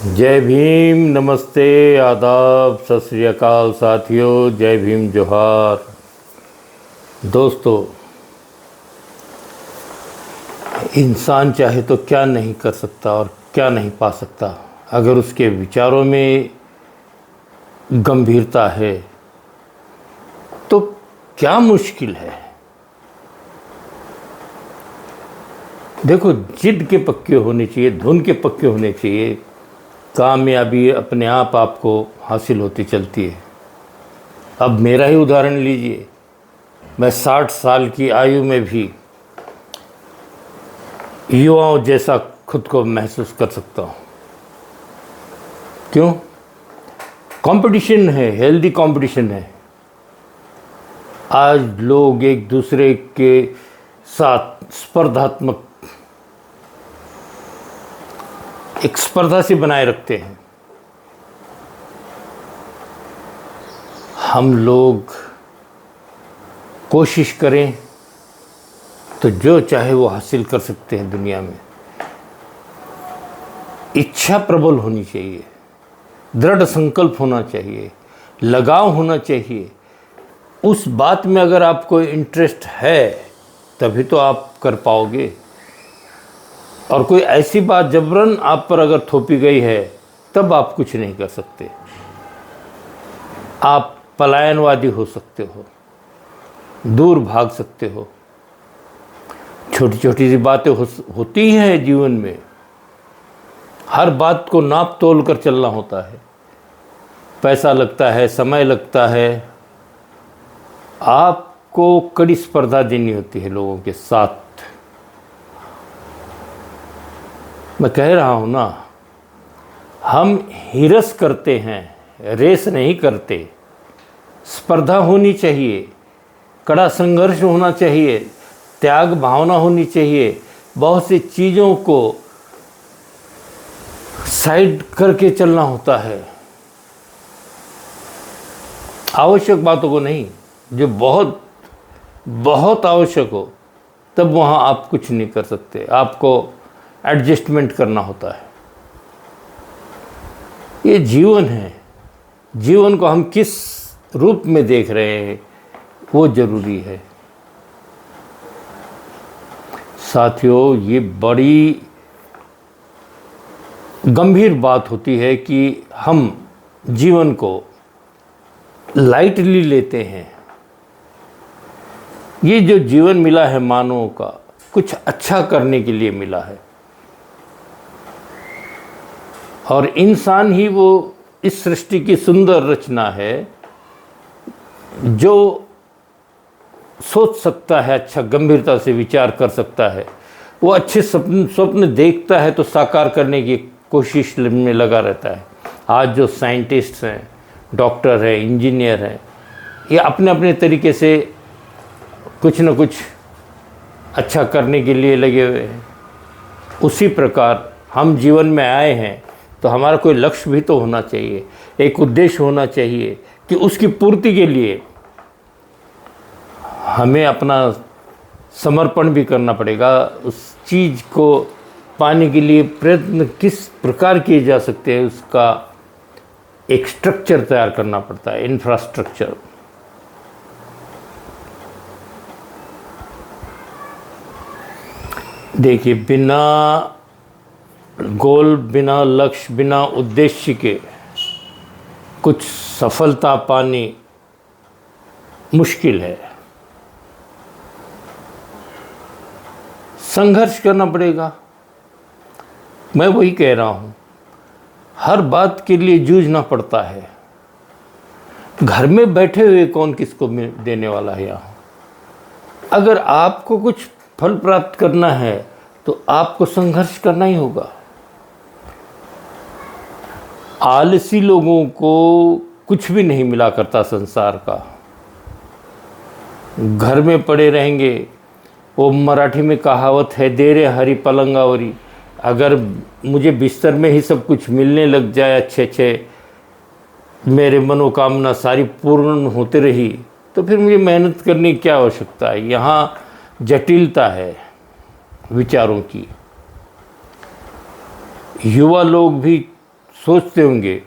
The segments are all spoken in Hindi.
जय भीम, नमस्ते, आदाब, सत श्री अकाल साथियों। जय भीम, जोहार। दोस्तों, इंसान चाहे तो क्या नहीं कर सकता और क्या नहीं पा सकता अगर उसके विचारों में गंभीरता है तो क्या मुश्किल है। देखो, जिद के पक्के होने चाहिए, धुन के पक्के होने चाहिए, कामयाबी अपने आप आपको हासिल होती चलती है। अब मेरा ही उदाहरण लीजिए, मैं 60 साल की आयु में भी युवाओं जैसा खुद को महसूस कर सकता हूँ। क्यों? कंपटीशन है, हेल्दी कंपटीशन है। आज लोग एक दूसरे के साथ स्पर्धात्मक एक स्पर्धा से बनाए रखते हैं। हम लोग कोशिश करें तो जो चाहे वो हासिल कर सकते हैं दुनिया में। इच्छा प्रबल होनी चाहिए, दृढ़ संकल्प होना चाहिए, लगाव होना चाहिए। उस बात में अगर आपको इंटरेस्ट है तभी तो आप कर पाओगे। और कोई ऐसी बात जबरन आप पर अगर थोपी गई है तब आप कुछ नहीं कर सकते। आप पलायनवादी हो सकते हो, दूर भाग सकते हो। छोटी छोटी सी बातें होती हैं जीवन में। हर बात को नाप तोल कर चलना होता है। पैसा लगता है, समय लगता है। आपको कड़ी स्पर्धा देनी होती है लोगों के साथ। मैं कह रहा हूँ ना, हम हिरस करते हैं, रेस नहीं करते। स्पर्धा होनी चाहिए, कड़ा संघर्ष होना चाहिए, त्याग भावना होनी चाहिए। बहुत सी चीज़ों को साइड करके चलना होता है, आवश्यक बातों को नहीं। जो बहुत बहुत आवश्यक हो तब वहाँ आप कुछ नहीं कर सकते, आपको एडजस्टमेंट करना होता है। ये जीवन है। जीवन को हम किस रूप में देख रहे हैं वो जरूरी है। साथियों, ये बड़ी गंभीर बात होती है कि हम जीवन को लाइटली लेते हैं। ये जो जीवन मिला है मानवों का, कुछ अच्छा करने के लिए मिला है। और इंसान ही वो इस सृष्टि की सुंदर रचना है जो सोच सकता है, अच्छा गंभीरता से विचार कर सकता है। वो अच्छे स्वप्न देखता है तो साकार करने की कोशिश में लगा रहता है। आज जो साइंटिस्ट हैं, डॉक्टर हैं, इंजीनियर हैं, ये अपने अपने तरीके से कुछ न कुछ अच्छा करने के लिए लगे हुए हैं। उसी प्रकार हम जीवन में आए हैं तो हमारा कोई लक्ष्य भी तो होना चाहिए, एक उद्देश्य होना चाहिए कि उसकी पूर्ति के लिए हमें अपना समर्पण भी करना पड़ेगा। उस चीज़ को पाने के लिए प्रयत्न किस प्रकार किए जा सकते हैं, उसका एक स्ट्रक्चर तैयार करना पड़ता है, इंफ्रास्ट्रक्चर। देखिए, बिना गोल, बिना लक्ष्य, बिना उद्देश्य के कुछ सफलता पानी मुश्किल है। संघर्ष करना पड़ेगा। मैं वही कह रहा हूँ, हर बात के लिए जूझना पड़ता है। घर में बैठे हुए कौन किसको देने वाला है यहाँ। अगर आपको कुछ फल प्राप्त करना है तो आपको संघर्ष करना ही होगा। आलसी लोगों को कुछ भी नहीं मिला करता संसार का। घर में पड़े रहेंगे। वो मराठी में कहावत है, दे रे हरी पलंगावरी। अगर मुझे बिस्तर में ही सब कुछ मिलने लग जाए, अच्छे अच्छे मेरे मनोकामना सारी पूर्ण होती रही, तो फिर मुझे मेहनत करने की क्या आवश्यकता है। यहाँ जटिलता है विचारों की। युवा लोग भी सोचते होंगे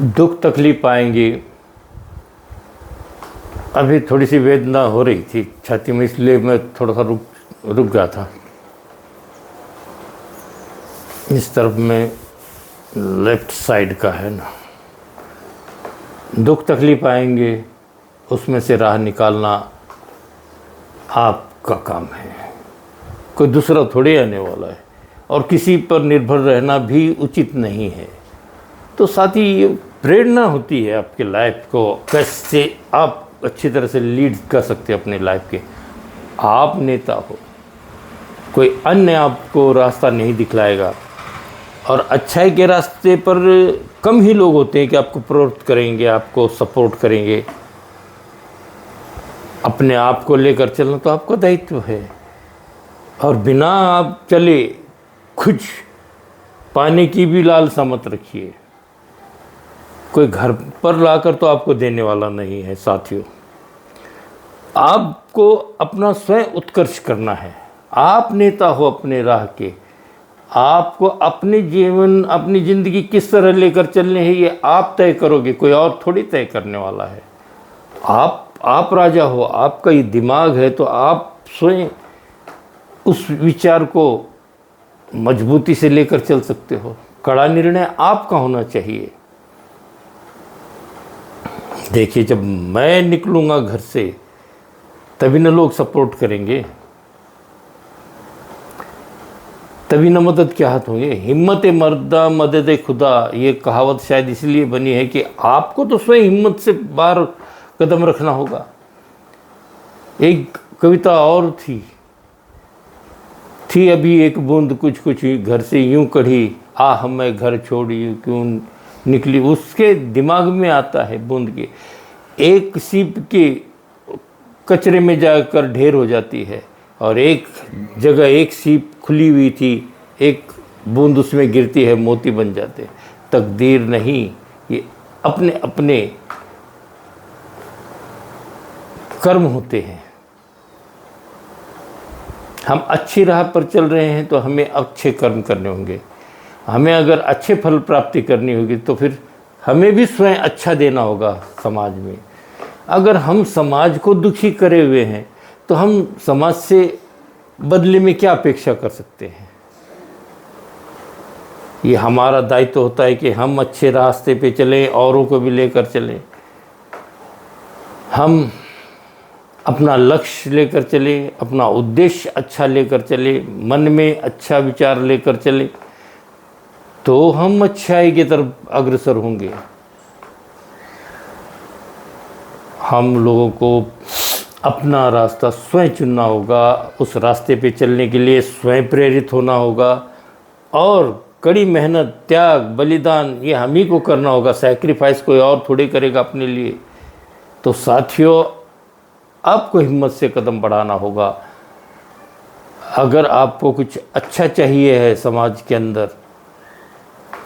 दुख तकलीफ आएंगी। अभी थोड़ी सी वेदना हो रही थी छाती में, इसलिए मैं थोड़ा सा रुक गया था। इस तरफ में लेफ्ट साइड का है ना, दुख तकलीफ आएंगे, उसमें से राह निकालना आपका काम है, कोई दूसरा थोड़ी आने वाला है, और किसी पर निर्भर रहना भी उचित नहीं है। तो साथ ही ये प्रेरणा होती है आपके लाइफ को, कैसे आप अच्छी तरह से लीड कर सकते हैं अपने लाइफ के। आप नेता हो, कोई अन्य आपको रास्ता नहीं दिखलाएगा, और अच्छाई के रास्ते पर कम ही लोग होते हैं कि आपको प्रोत्साहित करेंगे, आपको सपोर्ट करेंगे। अपने आप को लेकर चलना तो आपका दायित्व है, और बिना आप चले कुछ पाने की भी लालसा मत रखिए। कोई घर पर लाकर तो आपको देने वाला नहीं है साथियों। आपको अपना स्वयं उत्कर्ष करना है। आप नेता हो अपने राह के। आपको अपने जीवन, अपनी ज़िंदगी किस तरह लेकर चलने हैं ये आप तय करोगे, कोई और थोड़ी तय करने वाला है। आप राजा हो, आपका ये दिमाग है, तो आप स्वयं उस विचार को मजबूती से लेकर चल सकते हो। कड़ा निर्णय आपका होना चाहिए। देखिए, जब मैं निकलूँगा घर से तभी न लोग सपोर्ट करेंगे, तभी न मदद के हाथ होंगे। हिम्मत मर्दा मदद खुदा, ये कहावत शायद इसलिए बनी है कि आपको तो स्वयं हिम्मत से बाहर कदम रखना होगा। एक कविता और थी अभी एक बूंद कुछ कुछ घर से यूं कढ़ी, आह मैं घर छोड़ यूं क्यों निकली। उसके दिमाग में आता है बूंद के, एक सीप के कचरे में जाकर ढेर हो जाती है, और एक जगह एक सीप खुली हुई थी, एक बूंद उसमें गिरती है, मोती बन जाते। तकदीर नहीं, ये अपने अपने कर्म होते हैं। हम अच्छी राह पर चल रहे हैं तो हमें अच्छे कर्म करने होंगे। हमें अगर अच्छे फल प्राप्ति करनी होगी तो फिर हमें भी स्वयं अच्छा देना होगा समाज में। अगर हम समाज को दुखी करे हुए हैं तो हम समाज से बदले में क्या अपेक्षा कर सकते हैं। ये हमारा दायित्व होता है कि हम अच्छे रास्ते पे चलें, औरों को भी लेकर चलें। हम अपना लक्ष्य लेकर चले, अपना उद्देश्य अच्छा लेकर चले, मन में अच्छा विचार लेकर चले, तो हम अच्छाई की तरफ अग्रसर होंगे। हम लोगों को अपना रास्ता स्वयं चुनना होगा, उस रास्ते पे चलने के लिए स्वयं प्रेरित होना होगा, और कड़ी मेहनत, त्याग, बलिदान ये हम ही को करना होगा। सैक्रिफाइस कोई और थोड़ी करेगा अपने लिए। तो साथियों, आपको हिम्मत से कदम बढ़ाना होगा। अगर आपको कुछ अच्छा चाहिए है समाज के अंदर,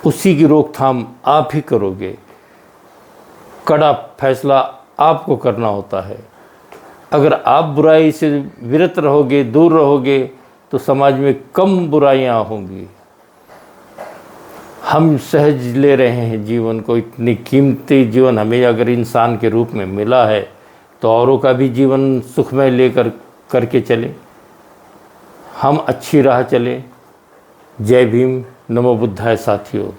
उसी की रोकथाम आप ही करोगे। कड़ा फैसला आपको करना होता है। अगर आप बुराई से विरत रहोगे, दूर रहोगे, तो समाज में कम बुराइयां होंगी। हम सहज ले रहे हैं जीवन को, इतनी कीमती जीवन हमें अगर इंसान के रूप में मिला है, तो औरों का भी जीवन सुखमय लेकर करके चले। हम अच्छी राह चलें। जय भीम, नमो बुद्धाय साथियों।